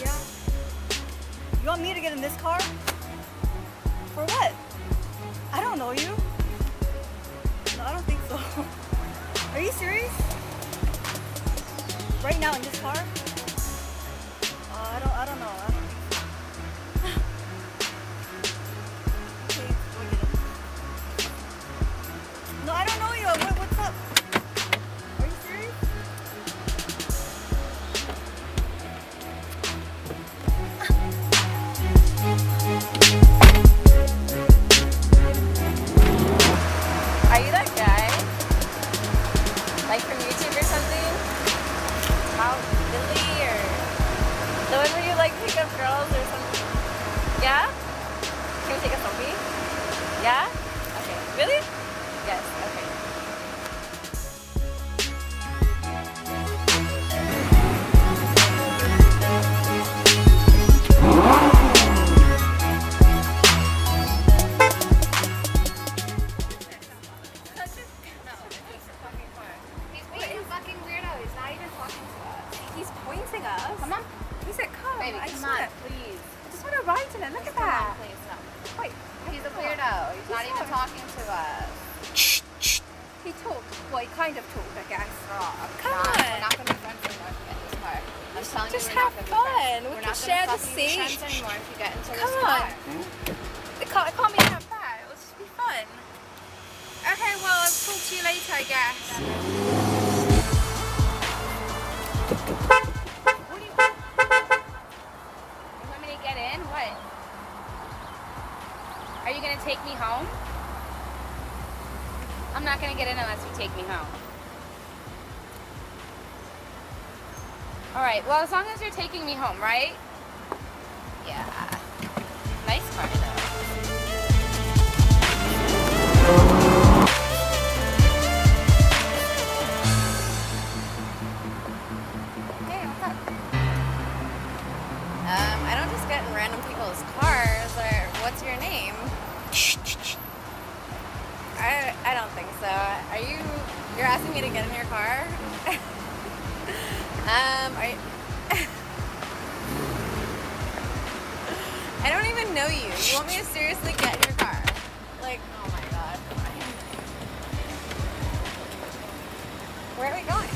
Yeah. You want me to get in this car? For what? I don't know you. No, I don't think so. Are you serious? Right now in this car? I don't know. I don't think so. Okay, we'll get in. No, I don't know you. What's up? Are you serious? Are you that guy? Like from YouTube or something? How Billy or the one where you like pick up girls or something? Yeah? Can we take a selfie? Yeah? Okay. Really? Yes. Okay. He's pointing us. Come on. He said, come. Baby, come on, please. I just want to ride in it. Look at that. Please, no. Wait. He's a weirdo. He's not even talking to us. He talked. Well, he kind of talked, I guess. Come on. We're not going to be friends anymore if you get in this car. I'm telling you, Just we're have not going to be friends. fun. We We're can not share going the to be seat. friends anymore if you get into this Come car. on. It can't be that bad. It'll just be fun. Okay, well, I'll talk to you later, I guess. Get in? What? Are you gonna take me home? I'm not gonna get in unless you take me home. Alright, well as long as you're taking me home, right? Yeah. Nice car though. Hey, what's up? I don't just get in random people's cars, or what's your name? I don't think so. You're asking me to get in your car? I don't even know you. You want me to seriously get in your car? Like, oh my god. Where are we going?